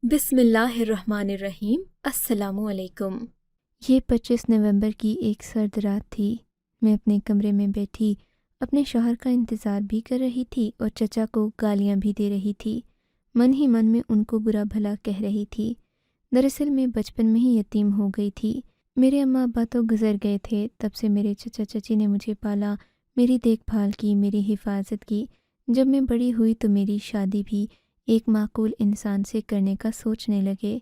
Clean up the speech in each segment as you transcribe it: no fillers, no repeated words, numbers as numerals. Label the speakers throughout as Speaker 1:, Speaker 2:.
Speaker 1: بسم اللہ الرحمن الرحیم۔ السلام علیکم۔
Speaker 2: یہ 25 نومبر کی ایک سرد رات تھی۔ میں اپنے کمرے میں بیٹھی اپنے شوہر کا انتظار بھی کر رہی تھی اور چچا کو گالیاں بھی دے رہی تھی۔ من ہی من میں ان کو برا بھلا کہہ رہی تھی۔ دراصل میں بچپن میں ہی یتیم ہو گئی تھی۔ میرے اماں ابا تو گزر گئے تھے، تب سے میرے چچا چچی نے مجھے پالا، میری دیکھ بھال کی، میری حفاظت کی۔ جب میں بڑی ہوئی تو میری شادی بھی ایک معقول انسان سے کرنے کا سوچنے لگے،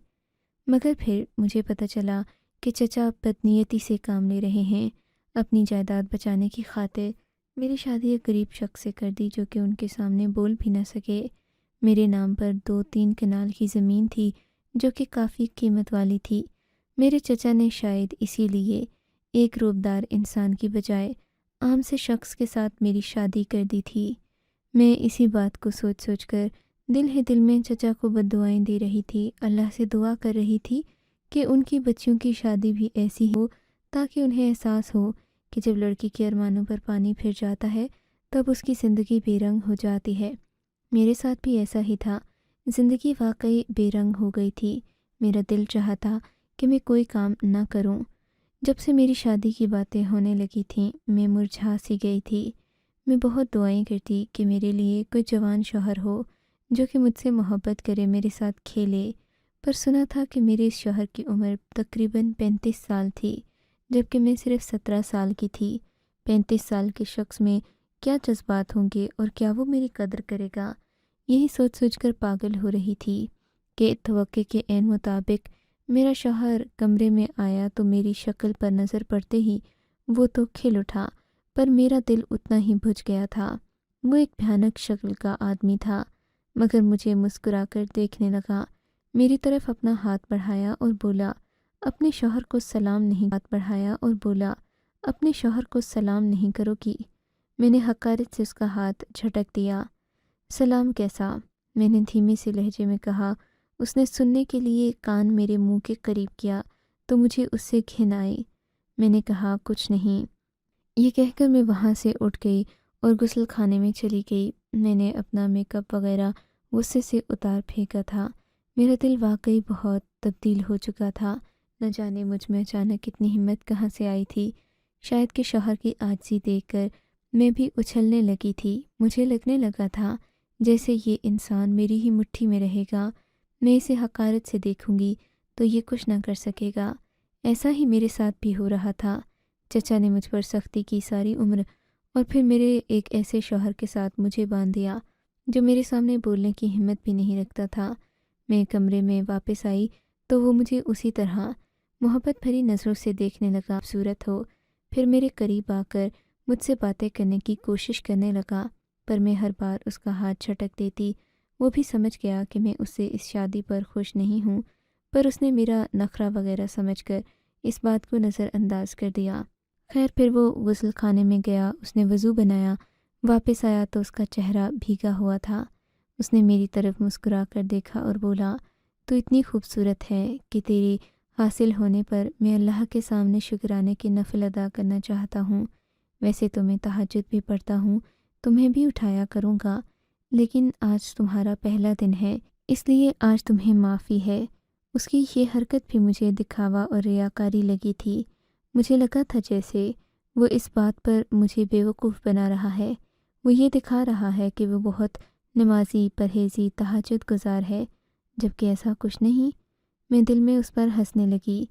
Speaker 2: مگر پھر مجھے پتہ چلا کہ چچا بدنیتی سے کام لے رہے ہیں۔ اپنی جائیداد بچانے کی خاطر میری شادی ایک غریب شخص سے کر دی جو کہ ان کے سامنے بول بھی نہ سکے۔ میرے نام پر 2-3 کنال کی زمین تھی جو کہ کافی قیمت والی تھی۔ میرے چچا نے شاید اسی لیے ایک روبدار انسان کی بجائے عام سے شخص کے ساتھ میری شادی کر دی تھی۔ میں اسی بات کو سوچ سوچ کر دل ہی دل میں چچا کو بد دعائیں دے رہی تھی، اللہ سے دعا کر رہی تھی کہ ان کی بچیوں کی شادی بھی ایسی ہو تاکہ انہیں احساس ہو کہ جب لڑکی کے ارمانوں پر پانی پھر جاتا ہے تب اس کی زندگی بے رنگ ہو جاتی ہے۔ میرے ساتھ بھی ایسا ہی تھا، زندگی واقعی بے رنگ ہو گئی تھی۔ میرا دل چاہتا کہ میں کوئی کام نہ کروں۔ جب سے میری شادی کی باتیں ہونے لگی تھیں میں مرجھا سی گئی تھی۔ میں بہت دعائیں کرتی کہ میرے لیے کوئی جوان شوہر ہو جو کہ مجھ سے محبت کرے، میرے ساتھ کھیلے، پر سنا تھا کہ میرے اس شوہر کی عمر تقریباً 35 سال تھی جبکہ میں صرف 17 سال کی تھی۔ 35 سال کے شخص میں کیا جذبات ہوں گے اور کیا وہ میری قدر کرے گا؟ یہی سوچ سوچ کر پاگل ہو رہی تھی کہ توقع کے عین مطابق میرا شوہر کمرے میں آیا تو میری شکل پر نظر پڑتے ہی وہ تو کھل اٹھا، پر میرا دل اتنا ہی بجھ گیا تھا۔ وہ ایک بھیانک شکل کا آدمی تھا، مگر مجھے مسکرا کر دیکھنے لگا، میری طرف اپنا ہاتھ بڑھایا اور بولا اپنے شوہر کو سلام نہیں کرو گی؟ میں نے حقارت سے اس کا ہاتھ جھٹک دیا۔ سلام کیسا؟ میں نے دھیمے سے لہجے میں کہا۔ اس نے سننے کے لیے کان میرے منہ کے قریب کیا تو مجھے اس سے گھن آئی۔ میں نے کہا کچھ نہیں۔ یہ کہہ کر میں وہاں سے اٹھ گئی اور غسل خانے میں چلی گئی۔ میں نے اپنا میک اپ وغیرہ غصے سے اتار پھینکا تھا۔ میرا دل واقعی بہت تبدیل ہو چکا تھا۔ نہ جانے مجھ میں اچانک اتنی ہمت کہاں سے آئی تھی۔ شاید کہ شوہر کی عاجزی دیکھ کر میں بھی اچھلنے لگی تھی۔ مجھے لگنے لگا تھا جیسے یہ انسان میری ہی مٹھی میں رہے گا، میں اسے حقارت سے دیکھوں گی تو یہ کچھ نہ کر سکے گا۔ ایسا ہی میرے ساتھ بھی ہو رہا تھا۔ چچا نے مجھ پر سختی کی ساری عمر، اور پھر میرے ایک ایسے شوہر کے ساتھ مجھے باندھ دیا جو میرے سامنے بولنے کی ہمت بھی نہیں رکھتا تھا۔ میں کمرے میں واپس آئی تو وہ مجھے اسی طرح محبت بھری نظروں سے دیکھنے لگا، خوبصورت ہو۔ پھر میرے قریب آ کر مجھ سے باتیں کرنے کی کوشش کرنے لگا، پر میں ہر بار اس کا ہاتھ جھٹک دیتی۔ وہ بھی سمجھ گیا کہ میں اس سے اس شادی پر خوش نہیں ہوں، پر اس نے میرا نخرہ وغیرہ سمجھ کر اس بات کو نظر انداز کر دیا۔ خیر پھر وہ غسل خانے میں گیا، اس نے وضو بنایا، واپس آیا تو اس کا چہرہ بھیگا ہوا تھا۔ اس نے میری طرف مسکرا کر دیکھا اور بولا تو اتنی خوبصورت ہے کہ تیری حاصل ہونے پر میں اللہ کے سامنے شکرانے کے نفل ادا کرنا چاہتا ہوں۔ ویسے تو میں تہجد بھی پڑھتا ہوں، تمہیں بھی اٹھایا کروں گا، لیکن آج تمہارا پہلا دن ہے اس لیے آج تمہیں معافی ہے۔ اس کی یہ حرکت بھی مجھے دکھاوا اور ریاکاری لگی تھی۔ مجھے لگا تھا جیسے وہ اس بات پر مجھے بیوقوف بنا رہا ہے، وہ یہ دکھا رہا ہے کہ وہ بہت نمازی، پرہیزی، تہجد گزار ہے، جبکہ ایسا کچھ نہیں۔ میں دل میں اس پر ہنسنے لگی۔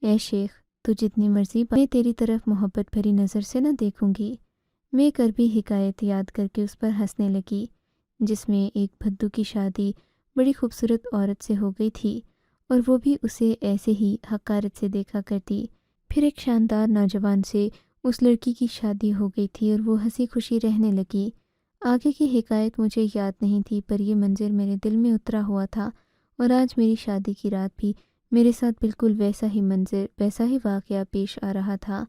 Speaker 2: اے شیخ، تو جتنی مرضی میں تیری طرف محبت بھری نظر سے نہ دیکھوں گی۔ میں ایک عربی حکایت یاد کر کے اس پر ہنسنے لگی جس میں ایک بھدو کی شادی بڑی خوبصورت عورت سے ہو گئی تھی اور وہ بھی اسے ایسے ہی حقارت سے دیکھا کرتی۔ پھر ایک شاندار نوجوان سے اس لڑکی کی شادی ہو گئی تھی اور وہ ہنسی خوشی رہنے لگی۔ آگے کی حکایت مجھے یاد نہیں تھی، پر یہ منظر میرے دل میں اترا ہوا تھا، اور آج میری شادی کی رات بھی میرے ساتھ بالکل ویسا ہی منظر، ویسا ہی واقعہ پیش آ رہا تھا۔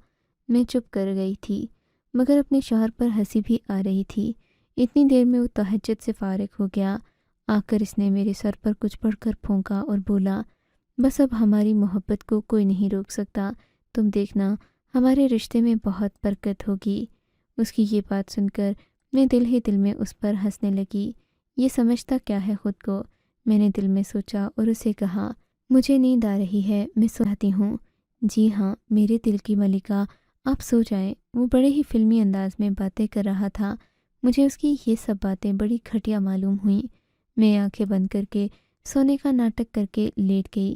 Speaker 2: میں چپ کر گئی تھی، مگر اپنے شوہر پر ہنسی بھی آ رہی تھی۔ اتنی دیر میں وہ تہجد سے فارغ ہو گیا۔ آ کر اس نے میرے سر پر کچھ پڑھ کر پھونکا اور بولا بس اب ہماری محبت کو کوئی نہیں روک سکتا، تم دیکھنا ہمارے رشتے میں بہت برکت ہوگی۔ اس کی یہ بات سن کر میں دل ہی دل میں اس پر ہنسنے لگی۔ یہ سمجھتا کیا ہے خود کو میں نے دل میں سوچا اور اسے کہا، مجھے نیند آ رہی ہے، میں سو جاتی ہوں۔ جی ہاں میرے دل کی ملکہ، آپ سو جائیں۔ وہ بڑے ہی فلمی انداز میں باتیں کر رہا تھا۔ مجھے اس کی یہ سب باتیں بڑی گھٹیا معلوم ہوئیں۔ میں آنکھیں بند کر کے سونے کا ناٹک کر کے لیٹ گئی۔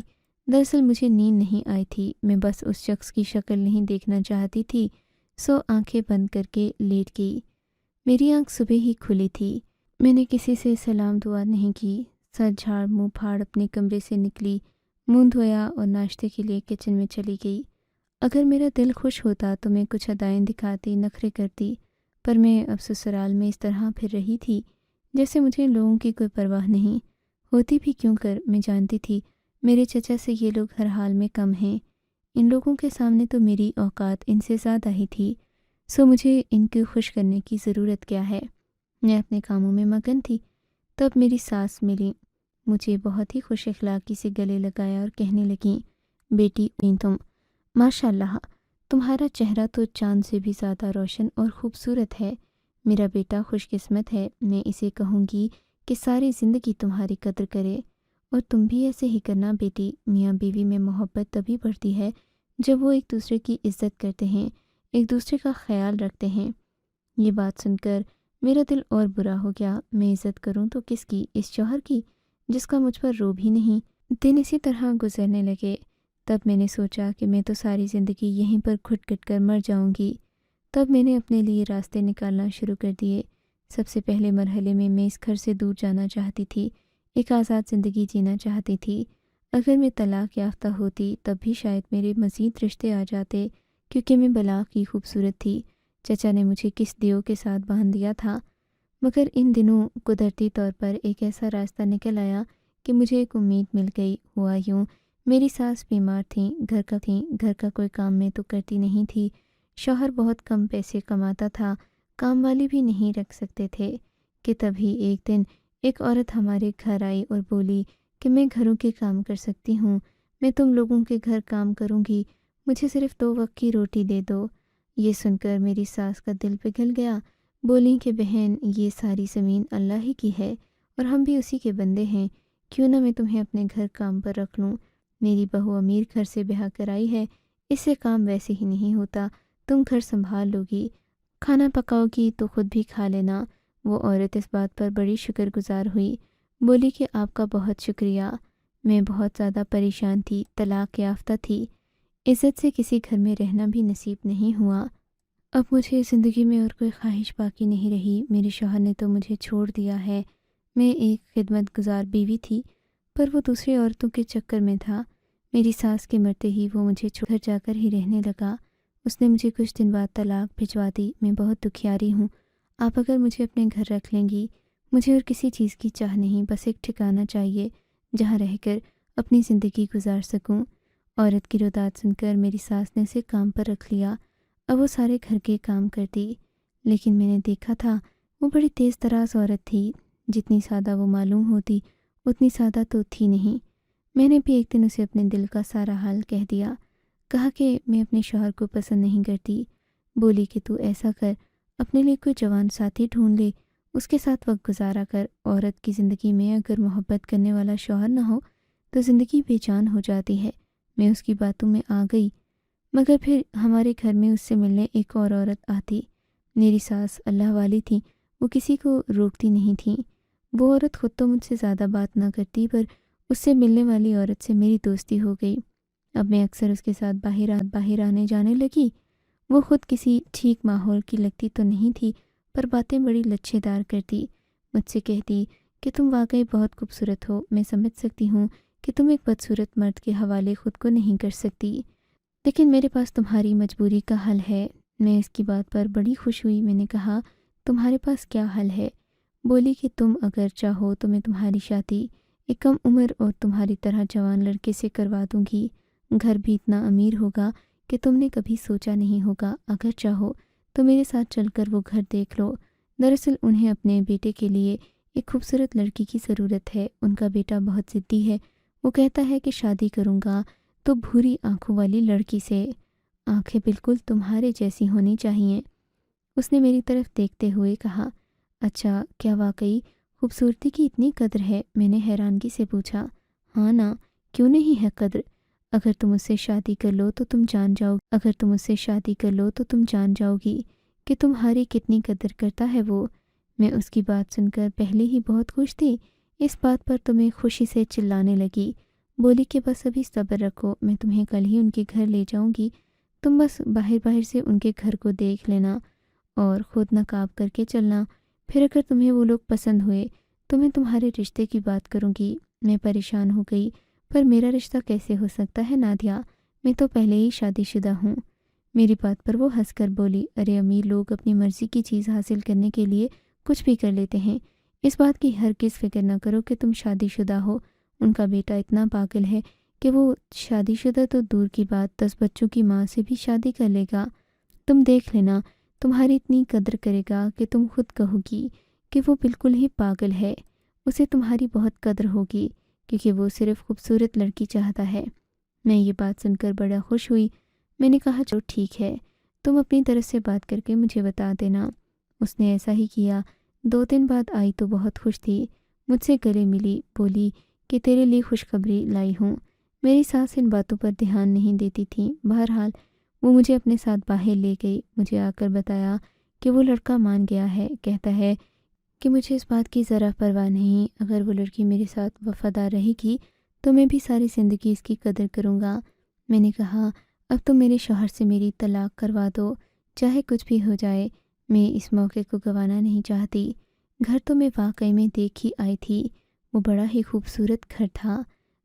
Speaker 2: دراصل مجھے نیند نہیں آئی تھی، میں بس اس شخص کی شکل نہیں دیکھنا چاہتی تھی، سو آنکھیں بند کر کے لیٹ گئی۔ میری آنکھ صبح ہی کھلی تھی۔ میں نے کسی سے سلام دعا نہیں کی، سر جھاڑ منہ پھاڑ اپنے کمرے سے نکلی، منہ دھویا اور ناشتے کے لیے کچن میں چلی گئی۔ اگر میرا دل خوش ہوتا تو میں کچھ ادائیں دکھاتی، نخرے کرتی، پر میں اب سسرال میں اس طرح پھر رہی تھی جیسے مجھے لوگوں کی کوئی پرواہ نہیں ہوتی بھی کیوں کر۔ میں جانتی تھی میرے چچا سے یہ لوگ ہر حال میں کم ہیں، ان لوگوں کے سامنے تو میری اوقات ان سے زیادہ ہی تھی، سو مجھے ان کو خوش کرنے کی ضرورت کیا ہے۔ میں اپنے کاموں میں مگن تھی، تب میری ساس ملی، مجھے بہت ہی خوش اخلاقی سے گلے لگایا اور کہنے لگیں، بیٹی تم ماشاء اللہ، تمہارا چہرہ تو چاند سے بھی زیادہ روشن اور خوبصورت ہے۔ میرا بیٹا خوش قسمت ہے، میں اسے کہوں گی کہ ساری زندگی تمہاری قدر کرے، اور تم بھی ایسے ہی کرنا بیٹی۔ میاں بیوی میں محبت تبھی بڑھتی ہے جب وہ ایک دوسرے کی عزت کرتے ہیں، ایک دوسرے کا خیال رکھتے ہیں۔ یہ بات سن کر میرا دل اور برا ہو گیا۔ میں عزت کروں تو کس کی؟ اس شوہر کی جس کا مجھ پر روب ہی نہیں۔ دن اسی طرح گزرنے لگے۔ تب میں نے سوچا کہ میں تو ساری زندگی یہیں پر گھٹ گھٹ کر مر جاؤں گی۔ تب میں نے اپنے لیے راستے نکالنا شروع کر دیے۔ سب سے پہلے مرحلے میں اس گھر سے دور جانا چاہتی تھی، ایک آزاد زندگی جینا چاہتی تھی۔ اگر میں طلاق یافتہ ہوتی تب بھی شاید میرے مزید رشتے آ جاتے، کیونکہ میں بلا کی خوبصورت تھی۔ چچا نے مجھے کس دیو کے ساتھ باندھ دیا تھا، مگر ان دنوں قدرتی طور پر ایک ایسا راستہ نکل آیا کہ مجھے ایک امید مل گئی۔ ہوا یوں، میری ساس بیمار تھیں، گھر کا کوئی کام میں تو کرتی نہیں تھی، شوہر بہت کم پیسے کماتا تھا، کام والی بھی نہیں رکھ سکتے تھے، کہ تبھی ایک دن ایک عورت ہمارے گھر آئی اور بولی کہ میں گھروں کے کام کر سکتی ہوں، میں تم لوگوں کے گھر کام کروں گی، مجھے صرف 2 وقت کی روٹی دے دو۔ یہ سن کر میری ساس کا دل پگھل گیا۔ بولی کہ بہن، یہ ساری زمین اللہ ہی کی ہے اور ہم بھی اسی کے بندے ہیں، کیوں نہ میں تمہیں اپنے گھر کام پر رکھ لوں۔ میری بہو امیر گھر سے بیاہ کرائی ہے، اس سے کام ویسے ہی نہیں ہوتا، تم گھر سنبھال لو گی، کھانا پکاؤ گی تو خود بھی کھا لینا۔ وہ عورت اس بات پر بڑی شکر گزار ہوئی، بولی کہ آپ کا بہت شکریہ۔ میں بہت زیادہ پریشان تھی، طلاق یافتہ تھی، عزت سے کسی گھر میں رہنا بھی نصیب نہیں ہوا۔ اب مجھے زندگی میں اور کوئی خواہش باقی نہیں رہی۔ میرے شوہر نے تو مجھے چھوڑ دیا ہے۔ میں ایک خدمت گزار بیوی تھی، پر وہ دوسری عورتوں کے چکر میں تھا۔ میری ساس کے مرتے ہی وہ مجھے چھوڑ گھر جا کر ہی رہنے لگا۔ اس نے مجھے کچھ دن بعد طلاق بھجوا دی۔ میں بہت دکھیاری ہوں، آپ اگر مجھے اپنے گھر رکھ لیں گی، مجھے اور کسی چیز کی چاہ نہیں، بس ایک ٹھکانہ چاہیے جہاں رہ کر اپنی زندگی گزار سکوں۔ عورت کی روداد سن کر میری ساس نے اسے کام پر رکھ لیا۔ اب وہ سارے گھر کے کام کرتی، لیکن میں نے دیکھا تھا وہ بڑی تیز تراز عورت تھی، جتنی سادہ وہ معلوم ہوتی اتنی سادہ تو تھی نہیں۔ میں نے بھی ایک دن اسے اپنے دل کا سارا حال کہہ دیا، کہا کہ میں اپنے شوہر کو پسند نہیں کرتی۔ بولی کہ تو ایسا کر، اپنے لیے کوئی جوان ساتھی ڈھونڈ لے، اس کے ساتھ وقت گزارا کر۔ عورت کی زندگی میں اگر محبت کرنے والا شوہر نہ ہو تو زندگی بے جان ہو جاتی ہے۔ میں اس کی باتوں میں آ گئی، مگر پھر ہمارے گھر میں اس سے ملنے ایک اور عورت آتی۔ میری ساس اللہ والی تھی، وہ کسی کو روکتی نہیں تھیں۔ وہ عورت خود تو مجھ سے زیادہ بات نہ کرتی، پر اس سے ملنے والی عورت سے میری دوستی ہو گئی۔ اب میں اکثر اس کے ساتھ باہر آنے جانے لگی۔ وہ خود کسی ٹھیک ماحول کی لگتی تو نہیں تھی، پر باتیں بڑی لچھے دار کرتی۔ مجھ سے کہتی کہ تم واقعی بہت خوبصورت ہو، میں سمجھ سکتی ہوں کہ تم ایک بدصورت مرد کے حوالے خود کو نہیں کر سکتی، لیکن میرے پاس تمہاری مجبوری کا حل ہے۔ میں اس کی بات پر بڑی خوش ہوئی۔ میں نے کہا، تمہارے پاس کیا حل ہے؟ بولی کہ تم اگر چاہو تو میں تمہاری شادی ایک کم عمر اور تمہاری طرح جوان لڑکے سے کروا دوں گی، گھر بھی اتنا امیر ہوگا کہ تم نے کبھی سوچا نہیں ہوگا۔ اگر چاہو تو میرے ساتھ چل کر وہ گھر دیکھ لو۔ دراصل انہیں اپنے بیٹے کے لیے ایک خوبصورت لڑکی کی ضرورت ہے، ان کا بیٹا بہت ضدی ہے، وہ کہتا ہے کہ شادی کروں گا تو بھوری آنکھوں والی لڑکی سے، آنکھیں بالکل تمہارے جیسی ہونی چاہیے۔ اس نے میری طرف دیکھتے ہوئے کہا، اچھا کیا واقعی خوبصورتی کی اتنی قدر ہے؟ میں نے حیرانگی سے پوچھا۔ ہاں نا، کیوں نہیں ہے قدر؟ اگر تم اس سے شادی کر لو تو تم جان جاؤ گی کہ تمہاری کتنی قدر کرتا ہے وہ۔ میں اس کی بات سن کر پہلے ہی بہت خوش تھی، اس بات پر تو میں خوشی سے چلانے لگی، بولی کہ بس ابھی صبر رکھو، میں تمہیں کل ہی ان کے گھر لے جاؤں گی، تم بس باہر سے ان کے گھر کو دیکھ لینا اور خود نقاب کر کے چلنا، پھر اگر تمہیں وہ لوگ پسند ہوئے تو میں تمہارے رشتے کی بات کروں گی۔ میں پریشان ہو گئی، پر میرا رشتہ کیسے ہو سکتا ہے نادیہ؟ میں تو پہلے ہی شادی شدہ ہوں۔ میری بات پر وہ ہنس کر بولی، ارے امیر لوگ اپنی مرضی کی چیز حاصل کرنے کے لیے کچھ بھی کر لیتے ہیں، اس بات کی ہرگز فکر نہ کرو کہ تم شادی شدہ ہو۔ ان کا بیٹا اتنا پاگل ہے کہ وہ شادی شدہ تو دور کی بات 10 بچوں کی ماں سے بھی شادی کر لے گا۔ تم دیکھ لینا، تمہاری اتنی قدر کرے گا کہ تم خود کہو گی کہ وہ بالکل ہی پاگل ہے، اسے تمہاری بہت قدر ہوگی کیونکہ وہ صرف خوبصورت لڑکی چاہتا ہے۔ میں یہ بات سن کر بڑا خوش ہوئی۔ میں نے کہا چلو ٹھیک ہے، تم اپنی طرف سے بات کر کے مجھے بتا دینا۔ اس نے ایسا ہی کیا۔ 2 دن بعد آئی تو بہت خوش تھی، مجھ سے گلے ملی، بولی کہ تیرے لیے خوشخبری لائی ہوں۔ میری ساس ان باتوں پر دھیان نہیں دیتی تھی، بہرحال وہ مجھے اپنے ساتھ باہر لے گئی، مجھے آ کر بتایا کہ وہ لڑکا مان گیا ہے، کہتا ہے کہ مجھے اس بات کی ذرا پرواہ نہیں، اگر وہ لڑکی میرے ساتھ وفادار رہے گی تو میں بھی ساری زندگی اس کی قدر کروں گا۔ میں نے کہا اب تو میرے شوہر سے میری طلاق کروا دو، چاہے کچھ بھی ہو جائے، میں اس موقع کو گنوانا نہیں چاہتی۔ گھر تو میں واقعی میں دیکھ ہی آئی تھی، وہ بڑا ہی خوبصورت گھر تھا،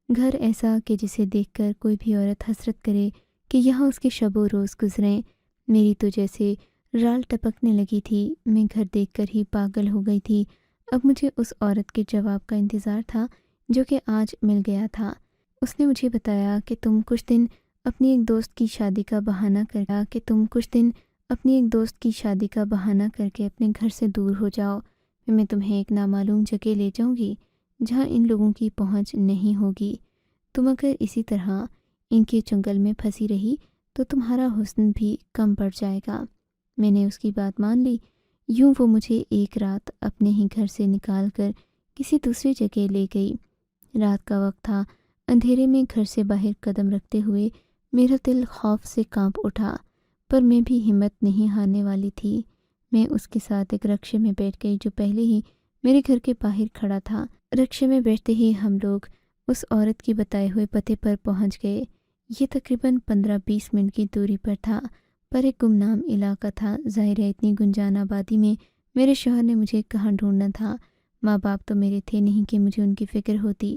Speaker 2: گھر ایسا کہ جسے دیکھ کر کوئی بھی عورت حسرت کرے کہ یہاں اس کے شب و روز گزریں۔ میری تو جیسے رال ٹپکنے لگی تھی، میں گھر دیکھ کر ہی پاگل ہو گئی تھی۔ اب مجھے اس عورت کے جواب کا انتظار تھا جو کہ آج مل گیا تھا۔ اس نے مجھے بتایا کہ تم کچھ دن اپنی ایک دوست کی شادی کا بہانہ کر کے اپنے گھر سے دور ہو جاؤ، میں تمہیں ایک نامعلوم جگہ لے جاؤں گی جہاں ان لوگوں کی پہنچ نہیں ہوگی۔ تم اگر اسی طرح ان کے چنگل میں پھنسی رہی تو تمہارا حسن بھی کم پڑ جائے گا۔ میں نے اس کی بات مان لی۔ یوں وہ مجھے ایک رات اپنے ہی گھر سے نکال کر کسی دوسری جگہ لے گئی۔ رات کا وقت تھا، اندھیرے میں گھر سے باہر قدم رکھتے ہوئے میرا دل خوف سے کانپ اٹھا، پر میں بھی ہمت نہیں ہارنے والی تھی۔ میں اس کے ساتھ ایک رکشے میں بیٹھ گئی جو پہلے ہی میرے گھر کے باہر کھڑا تھا۔ رکشے میں بیٹھتے ہی ہم لوگ اس عورت کی بتائے ہوئے پتے پر پہنچ گئے۔ یہ تقریباً 15-20 منٹ کی دوری پر تھا، پر ایک گمنام علاقہ تھا۔ ظاہر ہے اتنی گنجان آبادی میں میرے شوہر نے مجھے کہاں ڈھونڈنا تھا۔ ماں باپ تو میرے تھے نہیں کہ مجھے ان کی فکر ہوتی۔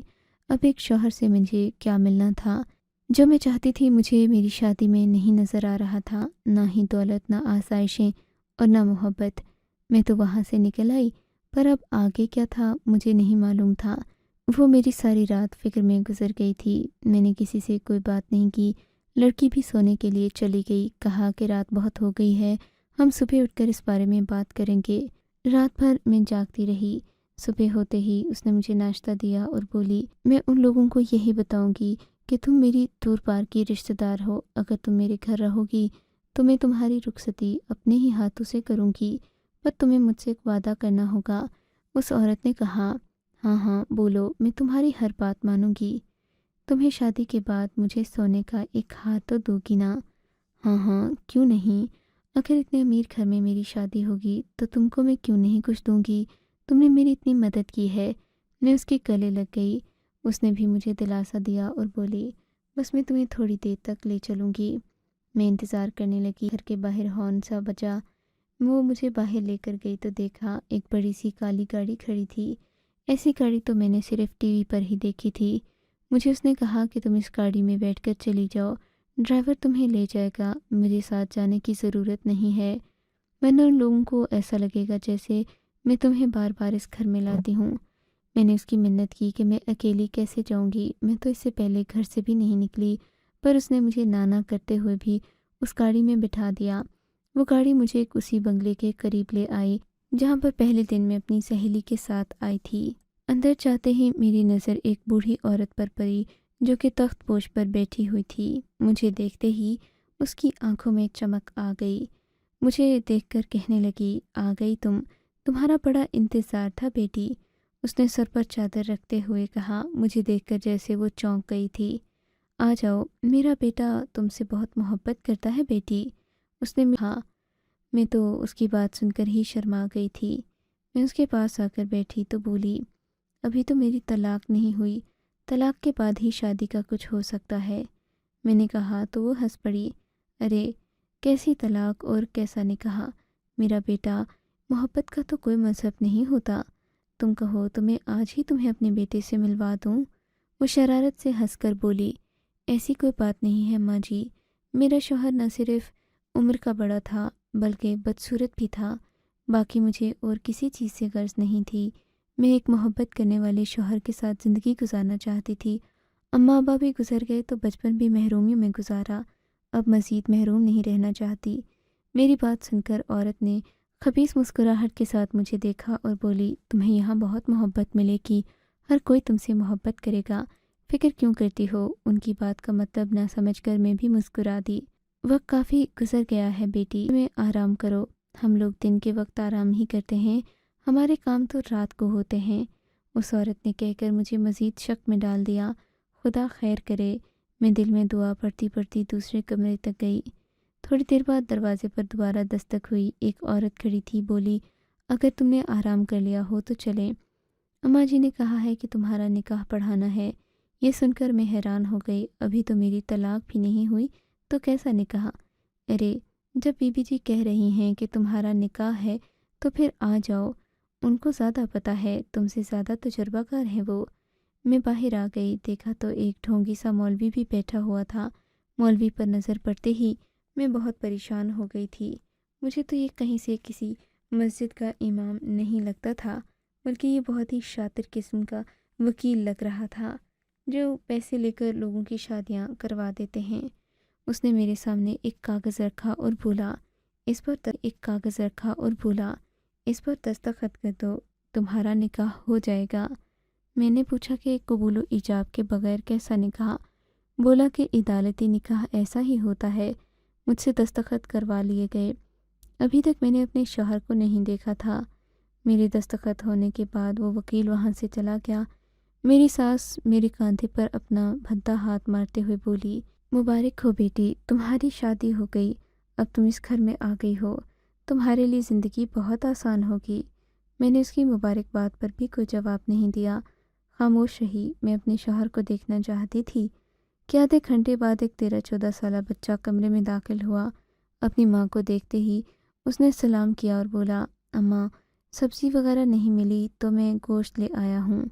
Speaker 2: اب ایک شوہر سے مجھے کیا ملنا تھا جو میں چاہتی تھی مجھے میری شادی میں نہیں نظر آ رہا تھا، نہ ہی دولت، نہ آسائشیں اور نہ محبت۔ میں تو وہاں سے نکل آئی، پر اب آگے کیا تھا مجھے نہیں معلوم تھا۔ وہ میری ساری رات فکر میں گزر گئی تھی۔ میں نے کسی سے کوئی بات نہیں کی، لڑکی بھی سونے کے لیے چلی گئی، کہا کہ رات بہت ہو گئی ہے، ہم صبح اٹھ کر اس بارے میں بات کریں گے۔ رات بھر میں جاگتی رہی۔ صبح ہوتے ہی اس نے مجھے ناشتہ دیا اور بولی میں ان لوگوں کو یہی بتاؤں گی کہ تم میری دور پار کی رشتہ دار ہو، اگر تم میرے گھر رہو گی تو میں تمہاری رخصتی اپنے ہی ہاتھوں سے کروں گی، پر تمہیں مجھ سے ایک وعدہ کرنا ہوگا۔ اس عورت نے کہا ہاں ہاں بولو، میں تمہاری ہر بات مانوں گی۔ تمہیں شادی کے بعد مجھے سونے کا ایک ہاتھ تو دو گی نا؟ ہاں ہاں کیوں نہیں، اگر اتنے امیر گھر میں میری شادی ہوگی تو تم کو میں کیوں نہیں کچھ دوں گی، تم نے میری اتنی مدد کی ہے۔ میں اس کے گلے لگ گئی۔ اس نے بھی مجھے دلاسا دیا اور بولی بس میں تمہیں تھوڑی دیر تک لے چلوں گی۔ میں انتظار کرنے لگی، گھر کے باہر ہارن سا بجا، وہ مجھے باہر لے کر گئی تو دیکھا ایک بڑی سی کالی گاڑی کھڑی تھی۔ ایسی گاڑی تو میں نے صرف ٹی وی پر ہی دیکھی تھی۔ مجھے اس نے کہا کہ تم اس گاڑی میں بیٹھ کر چلی جاؤ، ڈرائیور تمہیں لے جائے گا، مجھے ساتھ جانے کی ضرورت نہیں ہے، ورنہ ان لوگوں کو ایسا لگے گا جیسے میں تمہیں بار بار اس گھر میں لاتی ہوں۔ میں نے اس کی منت کی کہ میں اکیلی کیسے جاؤں گی، میں تو اس سے پہلے گھر سے بھی نہیں نکلی، پر اس نے مجھے نانا کرتے ہوئے بھی اس گاڑی میں بٹھا دیا۔ وہ گاڑی مجھے ایک اسی بنگلے کے قریب لے آئی جہاں پر پہلے دن میں اپنی سہیلی کے ساتھ آئی تھی۔ اندر جاتے ہی میری نظر ایک بوڑھی عورت پر پڑی جو کہ تخت پوش پر بیٹھی ہوئی تھی۔ مجھے دیکھتے ہی اس کی آنکھوں میں چمک آ گئی، مجھے دیکھ کر کہنے لگی آ گئی تمہارا بڑا انتظار تھا بیٹی۔ اس نے سر پر چادر رکھتے ہوئے کہا، مجھے دیکھ کر جیسے وہ چونک گئی تھی۔ آ جاؤ، میرا بیٹا تم سے بہت محبت کرتا ہے بیٹی، اس نے کہا۔ میں تو اس کی بات سن کر ہی شرما گئی تھی۔ میں اس کے پاس آ کر بیٹھی تو بولی، ابھی تو میری طلاق نہیں ہوئی، طلاق کے بعد ہی شادی کا کچھ ہو سکتا ہے۔ میں نے کہا تو وہ ہنس پڑی، ارے کیسی طلاق اور کیسا نکاح، میرا بیٹا، محبت کا تو کوئی مذہب نہیں ہوتا، تم کہو تو میں آج ہی تمہیں اپنے بیٹے سے ملوا دوں۔ وہ شرارت سے ہنس کر بولی، ایسی کوئی بات نہیں ہے ماں جی، میرا شوہر نہ صرف عمر کا بڑا تھا بلکہ بدصورت بھی تھا، باقی مجھے اور کسی چیز سے غرض نہیں تھی۔ میں ایک محبت کرنے والے شوہر کے ساتھ زندگی گزارنا چاہتی تھی۔ اماں ابا بھی گزر گئے تو بچپن بھی محرومیوں میں گزارا، اب مزید محروم نہیں رہنا چاہتی۔ میری بات سن کر عورت نے خبیث مسکراہٹ کے ساتھ مجھے دیکھا اور بولی، تمہیں یہاں بہت محبت ملے گی، ہر کوئی تم سے محبت کرے گا، فکر کیوں کرتی ہو؟ ان کی بات کا مطلب نہ سمجھ کر میں بھی مسکرا دی۔ وقت کافی گزر گیا ہے بیٹی، تمہیں آرام کرو، ہم لوگ دن کے وقت آرام ہی کرتے ہیں، ہمارے کام تو رات کو ہوتے ہیں۔ اس عورت نے کہہ کر مجھے مزید شک میں ڈال دیا۔ خدا خیر کرے، میں دل میں دعا پڑھتی پڑھتی دوسرے کمرے تک گئی۔ تھوڑی دیر بعد دروازے پر دوبارہ دستک ہوئی، ایک عورت کھڑی تھی، بولی، اگر تم نے آرام کر لیا ہو تو چلیں، اماں جی نے کہا ہے کہ تمہارا نکاح پڑھانا ہے۔ یہ سن کر میں حیران ہو گئی، ابھی تو میری طلاق بھی نہیں ہوئی تو کیسا نکاح؟ ارے جب بی بی جی کہہ رہی ہیں کہ تمہارا نکاح ہے تو پھر آ جاؤ، ان کو زیادہ پتہ ہے، تم سے زیادہ تجربہ کار ہیں وہ۔ میں باہر آ گئی، دیکھا تو ایک ڈھونگی سا مولوی بھی بیٹھا ہوا تھا۔ مولوی پر نظر پڑتے ہی میں بہت پریشان ہو گئی تھی۔ مجھے تو یہ کہیں سے کسی مسجد کا امام نہیں لگتا تھا، بلکہ یہ بہت ہی شاطر قسم کا وکیل لگ رہا تھا جو پیسے لے کر لوگوں کی شادیاں کروا دیتے ہیں۔ اس نے میرے سامنے ایک کاغذ رکھا اور بولا، اس پر دستخط کر دو، تمہارا نکاح ہو جائے گا۔ میں نے پوچھا کہ قبول و ایجاب کے بغیر کیسا نکاح؟ بولا کہ عدالتی نکاح ایسا ہی ہوتا ہے۔ مجھ سے دستخط کروا لیے گئے۔ ابھی تک میں نے اپنے شوہر کو نہیں دیکھا تھا۔ میرے دستخط ہونے کے بعد وہ وکیل وہاں سے چلا گیا۔ میری ساس میرے کاندھے پر اپنا بھدا ہاتھ مارتے ہوئے بولی، مبارک ہو بیٹی، تمہاری شادی ہو گئی، اب تم اس گھر میں آ گئی ہو، تمہارے لیے زندگی بہت آسان ہوگی۔ میں نے اس کی مبارکباد پر بھی کوئی جواب نہیں دیا، خاموش رہی۔ میں اپنے شوہر کو دیکھنا چاہتی تھی کہ آدھے گھنٹے بعد ایک 13-14 سالہ بچہ کمرے میں داخل ہوا۔ اپنی ماں کو دیکھتے ہی اس نے سلام کیا اور بولا، اماں سبزی وغیرہ نہیں ملی تو میں گوشت لے آیا ہوں،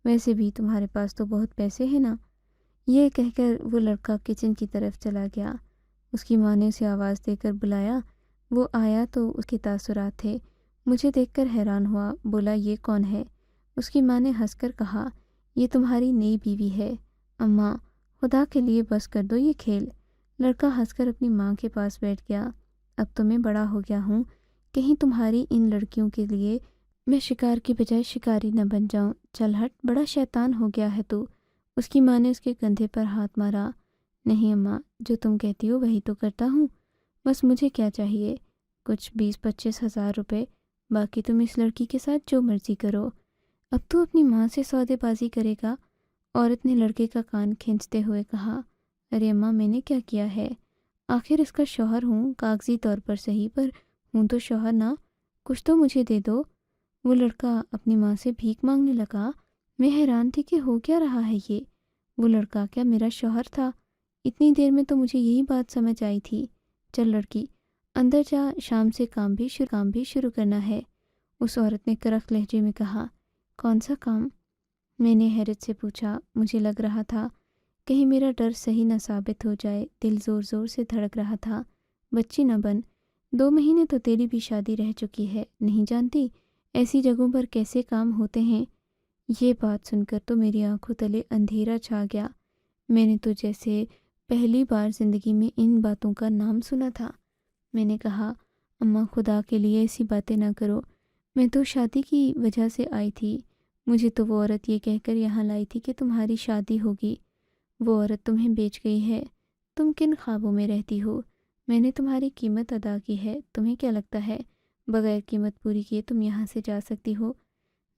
Speaker 2: ویسے بھی تمہارے پاس تو بہت پیسے ہیں نا۔ یہ کہہ کر وہ لڑکا کچن کی طرف چلا گیا۔ اس کی ماں نے اسے آواز دے کر بلایا، وہ آیا تو اس کے تاثرات تھے۔ مجھے دیکھ کر حیران ہوا، بولا، یہ کون ہے؟ اس کی ماں نے ہنس کر کہا، یہ تمہاری نئی بیوی ہے۔ اماں خدا کے لیے بس کر دو یہ کھیل۔ لڑکا ہنس کر اپنی ماں کے پاس بیٹھ گیا۔ اب تو میں بڑا ہو گیا ہوں، کہیں تمہاری ان لڑکیوں کے لیے میں شکار کی بجائے شکاری نہ بن جاؤں، چل ہٹ، بڑا شیطان ہو گیا ہے تو۔ اس کی ماں نے اس کے کندھے پر ہاتھ مارا، نہیں اماں، جو تم کہتی ہو وہی تو کرتا ہوں، بس مجھے کیا چاہیے، کچھ 20-25 ہزار روپے، باقی تم اس لڑکی کے ساتھ جو مرضی کرو۔ اب تو اپنی ماں سے سودے بازی کرے گا؟ عورت نے لڑکے کا کان کھینچتے ہوئے کہا، ارے اماں میں نے کیا کیا ہے؟ آخر اس کا شوہر ہوں، کاغذی طور پر صحیح، پر ہوں تو شوہر نہ، کچھ تو مجھے دے دو۔ وہ لڑکا اپنی ماں سے بھیک مانگنے لگا۔ میں حیران تھی کہ ہو کیا رہا ہے یہ؟ وہ لڑکا کیا میرا شوہر تھا؟ اتنی دیر میں تو مجھے یہی بات سمجھ آئی تھی۔ چل لڑکی اندر جا، شام سے کام بھی شروع کرنا ہے۔ اس عورت نے کرخ لہجے میں کہا، کون سا کام؟ میں نے حیرت سے پوچھا۔ مجھے لگ رہا تھا کہیں میرا ڈر صحیح نہ ثابت ہو جائے، دل زور زور سے دھڑک رہا تھا۔ بچی نہ بن، 2 مہینے تو تیری بھی شادی رہ چکی ہے، نہیں جانتی ایسی جگہوں پر کیسے کام ہوتے ہیں؟ یہ بات سن کر تو میری آنکھوں تلے اندھیرا چھا گیا۔ میں نے تو جیسے پہلی بار زندگی میں ان باتوں کا نام سنا تھا۔ میں نے کہا، اماں خدا کے لیے ایسی باتیں نہ کرو، میں تو شادی کی وجہ سے آئی تھی، مجھے تو وہ عورت یہ کہہ کر یہاں لائی تھی کہ تمہاری شادی ہوگی۔ وہ عورت تمہیں بیچ گئی ہے، تم کن خوابوں میں رہتی ہو؟ میں نے تمہاری قیمت ادا کی ہے، تمہیں کیا لگتا ہے بغیر قیمت پوری کیے تم یہاں سے جا سکتی ہو؟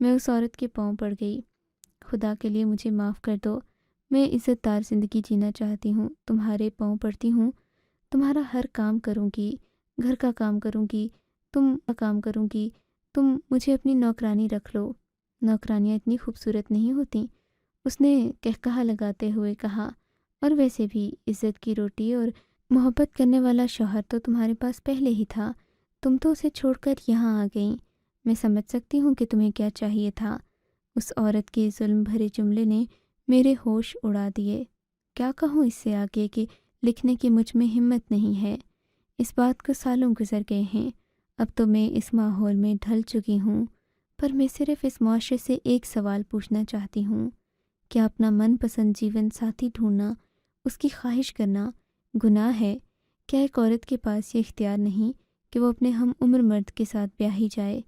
Speaker 2: میں اس عورت کے پاؤں پڑ گئی۔ خدا کے لیے مجھے معاف کر دو، میں عزت دار زندگی جینا چاہتی ہوں، تمہارے پاؤں پڑتی ہوں، تمہارا ہر کام کروں گی، گھر کا کام کروں گی، تم مجھے اپنی نوکرانی رکھ لو۔ نوکرانیاں اتنی خوبصورت نہیں ہوتیں، اس نے کہکہا لگاتے ہوئے کہا، اور ویسے بھی عزت کی روٹی اور محبت کرنے والا شوہر تو تمہارے پاس پہلے ہی تھا، تم تو اسے چھوڑ کر یہاں آ گئیں۔ میں سمجھ سکتی ہوں کہ تمہیں کیا چاہیے تھا۔ اس عورت کے ظلم بھرے جملے نے میرے ہوش اڑا دیے۔ کیا کہوں اس سے آگے کہ لکھنے کی مجھ میں ہمت نہیں ہے۔ اس بات کو سالوں گزر گئے ہیں، اب تو میں اس ماحول میں ڈھل چکی ہوں، پر میں صرف اس معاشرے سے ایک سوال پوچھنا چاہتی ہوں۔ کیا اپنا من پسند جیون ساتھی ڈھونڈنا، اس کی خواہش کرنا گناہ ہے؟ کیا ایک عورت کے پاس یہ اختیار نہیں کہ وہ اپنے ہم عمر مرد کے ساتھ بیاہی جائے؟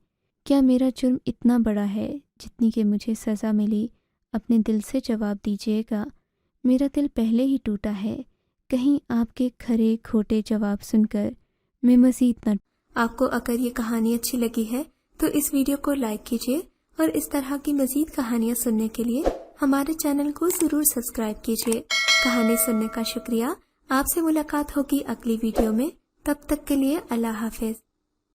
Speaker 2: کیا میرا جرم اتنا بڑا ہے جتنی کہ مجھے سزا ملی؟ اپنے دل سے جواب دیجیے گا، میرا دل پہلے ہی ٹوٹا ہے، کہیں آپ کے کھرے کھوٹے جواب سن کر میں مزید نہ۔
Speaker 1: آپ کو اگر یہ کہانی اچھی لگی ہے تو اس ویڈیو کو لائک کیجیے اور اس طرح کی مزید کہانیاں سننے کے لیے ہمارے چینل کو ضرور سبسکرائب کیجیے۔ کہانی سننے کا شکریہ۔ آپ سے ملاقات ہوگی اگلی ویڈیو میں، تب تک کے لیے اللہ حافظ۔